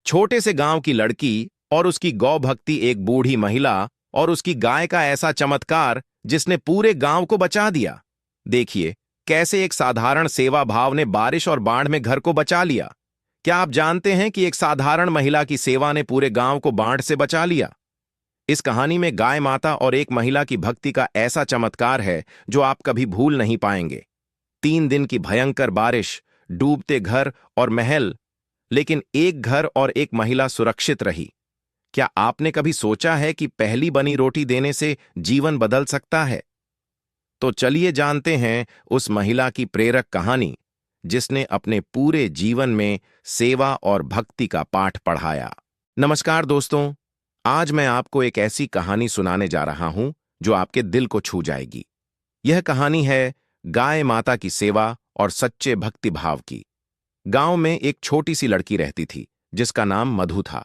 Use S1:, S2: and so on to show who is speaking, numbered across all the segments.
S1: छोटे से गांव की लड़की और उसकी गौ भक्ति, एक बूढ़ी महिला और उसकी गाय का ऐसा चमत्कार जिसने पूरे गांव को बचा दिया। देखिए कैसे एक साधारण सेवा भाव ने बारिश और बाढ़ में घर को बचा लिया। क्या आप जानते हैं कि एक साधारण महिला की सेवा ने पूरे गांव को बाढ़ से बचा लिया? इस कहानी में गाय माता और एक महिला की भक्ति का ऐसा चमत्कार है जो आप कभी भूल नहीं पाएंगे। 3 दिन की भयंकर बारिश, डूबते घर और महल, लेकिन एक घर और एक महिला सुरक्षित रही। क्या आपने कभी सोचा है कि पहली बनी रोटी देने से जीवन बदल सकता है? तो चलिए जानते हैं उस महिला की प्रेरक कहानी जिसने अपने पूरे जीवन में सेवा और भक्ति का पाठ पढ़ाया। नमस्कार दोस्तों, आज मैं आपको एक ऐसी कहानी सुनाने जा रहा हूं जो आपके दिल को छू जाएगी। यह कहानी है गाय माता की सेवा और सच्चे भक्ति भाव की। गांव में एक छोटी सी लड़की रहती थी जिसका नाम मधु था।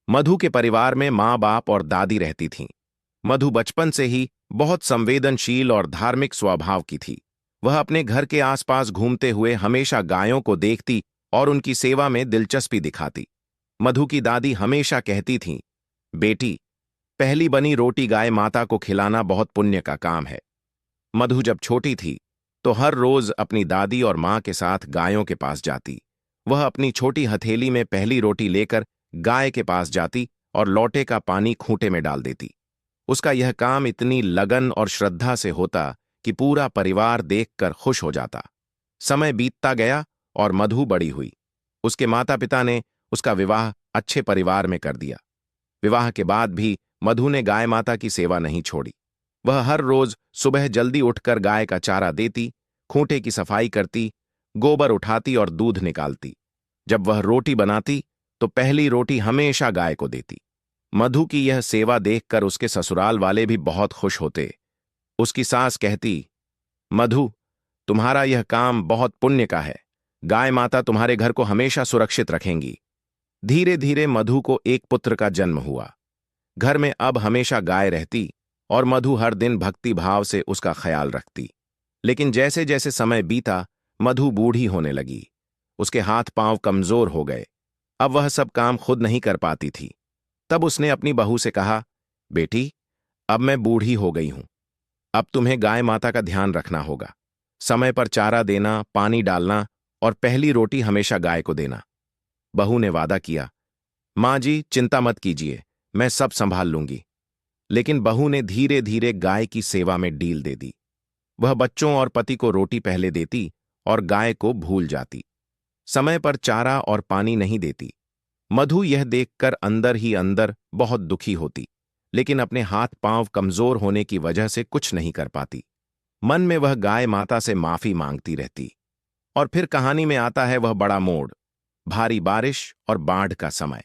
S1: मधु के परिवार में माँ बाप और दादी रहती थीं। मधु बचपन से ही बहुत संवेदनशील और धार्मिक स्वभाव की थी। वह अपने घर के आसपास घूमते हुए हमेशा गायों को देखती और उनकी सेवा में दिलचस्पी दिखाती। मधु की दादी हमेशा कहती थीं, बेटी, पहली बनी रोटी गाय माता को खिलाना बहुत पुण्य का काम है। मधु जब छोटी थी तो हर रोज अपनी दादी और माँ के साथ गायों के पास जाती। वह अपनी छोटी हथेली में पहली रोटी लेकर गाय के पास जाती और लोटे का पानी खूंटे में डाल देती। उसका यह काम इतनी लगन और श्रद्धा से होता कि पूरा परिवार देखकर खुश हो जाता। समय बीतता गया और मधु बड़ी हुई। उसके माता पिता ने उसका विवाह अच्छे परिवार में कर दिया। विवाह के बाद भी मधु ने गाय माता की सेवा नहीं छोड़ी। वह हर रोज सुबह जल्दी उठकर गाय का चारा देती, खूंटे की सफाई करती, गोबर उठाती और दूध निकालती। जब वह रोटी बनाती तो पहली रोटी हमेशा गाय को देती। मधु की यह सेवा देखकर उसके ससुराल वाले भी बहुत खुश होते। उसकी सास कहती, मधु, तुम्हारा यह काम बहुत पुण्य का है। गाय माता तुम्हारे घर को हमेशा सुरक्षित रखेंगी। धीरे धीरे मधु को एक पुत्र का जन्म हुआ। घर में अब हमेशा गाय रहती और मधु हर दिन भक्ति भाव से उसका ख्याल रखती। लेकिन जैसे जैसे समय बीता, मधु बूढ़ी होने लगी। उसके हाथ पांव कमजोर हो गए। अब वह सब काम खुद नहीं कर पाती थी। तब उसने अपनी बहू से कहा, बेटी, अब मैं बूढ़ी हो गई हूं। अब तुम्हें गाय माता का ध्यान रखना होगा। समय पर चारा देना, पानी डालना और पहली रोटी हमेशा गाय को देना। बहू ने वादा किया, माँ जी चिंता मत कीजिए, मैं सब संभाल लूंगी। लेकिन बहू ने धीरे धीरे गाय की सेवा में ढील दे दी। वह बच्चों और पति को रोटी पहले देती और गाय को भूल जाती। समय पर चारा और पानी नहीं देती। मधु यह देखकर अंदर ही अंदर बहुत दुखी होती, लेकिन अपने हाथ पांव कमजोर होने की वजह से कुछ नहीं कर पाती। मन में वह गाय माता से माफी मांगती रहती। और फिर कहानी में आता है वह बड़ा मोड़, भारी बारिश और बाढ़ का समय।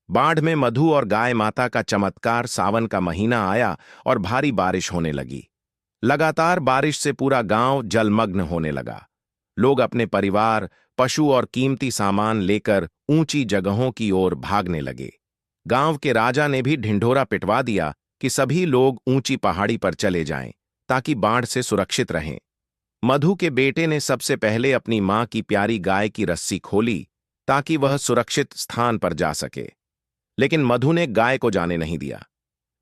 S1: बाढ़ में मधु और गाय माता का चमत्कार। सावन का महीना आया और भारी बारिश होने लगी। लगातार बारिश से पूरा गांव जलमग्न होने लगा। लोग अपने परिवार, पशु और कीमती सामान लेकर ऊंची जगहों की ओर भागने लगे। गांव के राजा ने भी ढिंढोरा पिटवा दिया कि सभी लोग ऊंची पहाड़ी पर चले जाएं ताकि बाढ़ से सुरक्षित रहें। मधु के बेटे ने सबसे पहले अपनी मां की प्यारी गाय की रस्सी खोली ताकि वह सुरक्षित स्थान पर जा सके। लेकिन मधु ने गाय को जाने नहीं दिया।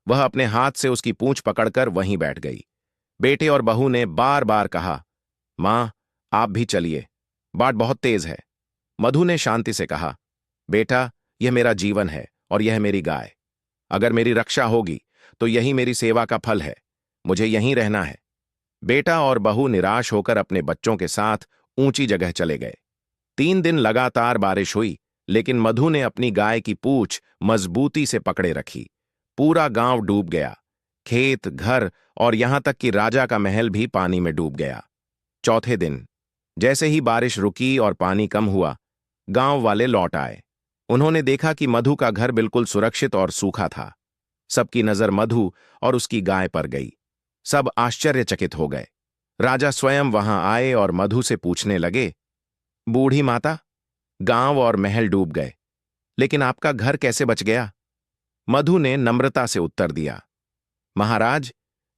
S1: वह अपने हाथ से उसकी पूंछ पकड़कर वहीं बैठ गई। बेटे और बहू ने बार बार कहा, मां, आप भी चलिए, बाढ़ बहुत तेज है। मधु ने शांति से कहा, बेटा, यह मेरा जीवन है और यह मेरी गाय। अगर मेरी रक्षा होगी तो यही मेरी सेवा का फल है। मुझे यहीं रहना है। बेटा और बहू निराश होकर अपने बच्चों के साथ ऊंची जगह चले गए। 3 दिन लगातार बारिश हुई, लेकिन मधु ने अपनी गाय की पूंछ मजबूती से पकड़े रखी। पूरा गांव डूब गया। खेत, घर और यहां तक कि राजा का महल भी पानी में डूब गया। चौथे दिन जैसे ही बारिश रुकी और पानी कम हुआ, गांव वाले लौट आए। उन्होंने देखा कि मधु का घर बिल्कुल सुरक्षित और सूखा था। सबकी नजर मधु और उसकी गाय पर गई। सब आश्चर्यचकित हो गए। राजा स्वयं वहां आए और मधु से पूछने लगे, बूढ़ी माता, गांव और महल डूब गए, लेकिन आपका घर कैसे बच गया? मधु ने नम्रता से उत्तर दिया, महाराज,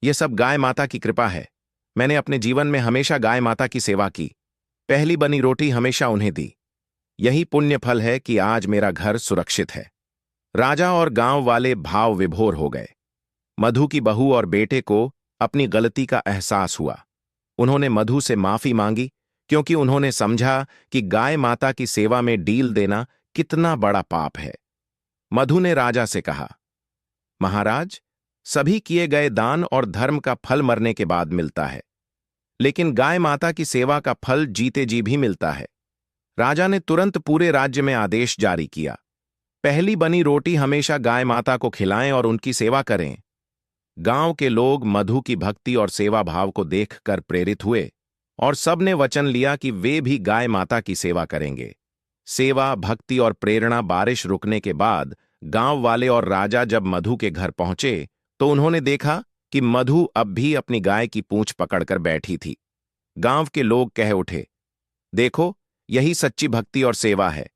S1: यह सब गाय माता की कृपा है। मैंने अपने जीवन में हमेशा गाय माता की सेवा की। पहली बनी रोटी हमेशा उन्हें दी। यही पुण्य फल है कि आज मेरा घर सुरक्षित है। राजा और गांव वाले भाव विभोर हो गए। मधु की बहू और बेटे को अपनी गलती का एहसास हुआ। उन्होंने मधु से माफी मांगी, क्योंकि उन्होंने समझा कि गाय माता की सेवा में डील देना कितना बड़ा पाप है। मधु ने राजा से कहा, महाराज, सभी किए गए दान और धर्म का फल मरने के बाद मिलता है, लेकिन गाय माता की सेवा का फल जीते जी भी मिलता है। राजा ने तुरंत पूरे राज्य में आदेश जारी किया, पहली बनी रोटी हमेशा गाय माता को खिलाएं और उनकी सेवा करें। गांव के लोग मधु की भक्ति और सेवा भाव को देखकर प्रेरित हुए और सबने वचन लिया कि वे भी गाय माता की सेवा करेंगे। सेवा, भक्ति और प्रेरणा। बारिश रुकने के बाद गांव वाले और राजा जब मधु के घर पहुंचे तो उन्होंने देखा कि मधु अब भी अपनी गाय की पूंछ पकड़कर बैठी थी। गांव के लोग कह उठे, देखो, यही सच्ची भक्ति और सेवा है।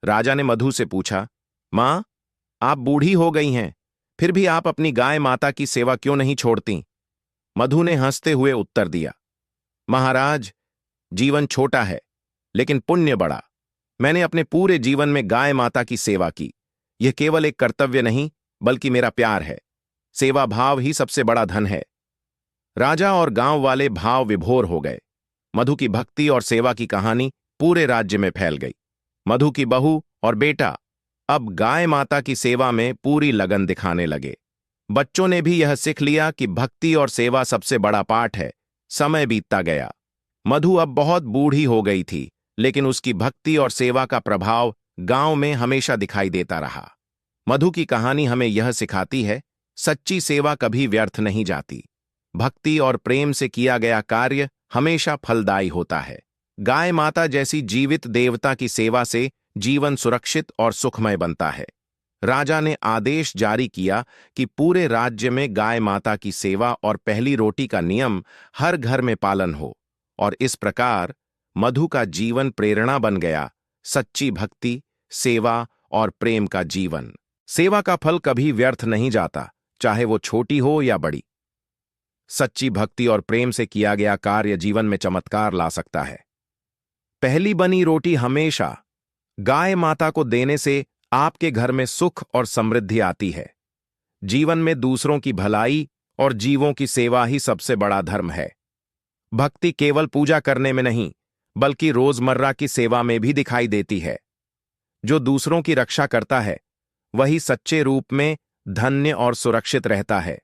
S1: राजा ने मधु से पूछा, मां, आप बूढ़ी हो गई हैं, फिर भी आप अपनी गाय माता की सेवा क्यों नहीं छोड़ती? मधु ने हंसते हुए उत्तर दिया, महाराज, जीवन छोटा है लेकिन पुण्य बड़ा। मैंने अपने पूरे जीवन में गाय माता की सेवा की। यह केवल एक कर्तव्य नहीं, बल्कि मेरा प्यार है। सेवा भाव ही सबसे बड़ा धन है। राजा और गांव वाले भाव विभोर हो गए। मधु की भक्ति और सेवा की कहानी पूरे राज्य में फैल गई। मधु की बहू और बेटा अब गाय माता की सेवा में पूरी लगन दिखाने लगे। बच्चों ने भी यह सीख लिया कि भक्ति और सेवा सबसे बड़ा पाठ है। समय बीतता गया। मधु अब बहुत बूढ़ी हो गई थी, लेकिन उसकी भक्ति और सेवा का प्रभाव गांव में हमेशा दिखाई देता रहा। मधु की कहानी हमें यह सिखाती है, सच्ची सेवा कभी व्यर्थ नहीं जाती। भक्ति और प्रेम से किया गया कार्य हमेशा फलदायी होता है। गाय माता जैसी जीवित देवता की सेवा से जीवन सुरक्षित और सुखमय बनता है। राजा ने आदेश जारी किया कि पूरे राज्य में गाय माता की सेवा और पहली रोटी का नियम हर घर में पालन हो, और इस प्रकार मधु का जीवन प्रेरणा बन गया। सच्ची भक्ति, सेवा और प्रेम का जीवन। सेवा का फल कभी व्यर्थ नहीं जाता, चाहे वो छोटी हो या बड़ी। सच्ची भक्ति और प्रेम से किया गया कार्य जीवन में चमत्कार ला सकता है। पहली बनी रोटी हमेशा गाय माता को देने से आपके घर में सुख और समृद्धि आती है। जीवन में दूसरों की भलाई और जीवों की सेवा ही सबसे बड़ा धर्म है। भक्ति केवल पूजा करने में नहीं, बल्कि रोजमर्रा की सेवा में भी दिखाई देती है। जो दूसरों की रक्षा करता है, वही सच्चे रूप में धन्य और सुरक्षित रहता है।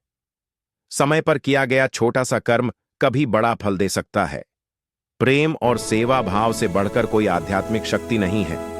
S1: समय पर किया गया छोटा सा कर्म कभी बड़ा फल दे सकता है। प्रेम और सेवा भाव से बढ़कर कोई आध्यात्मिक शक्ति नहीं है।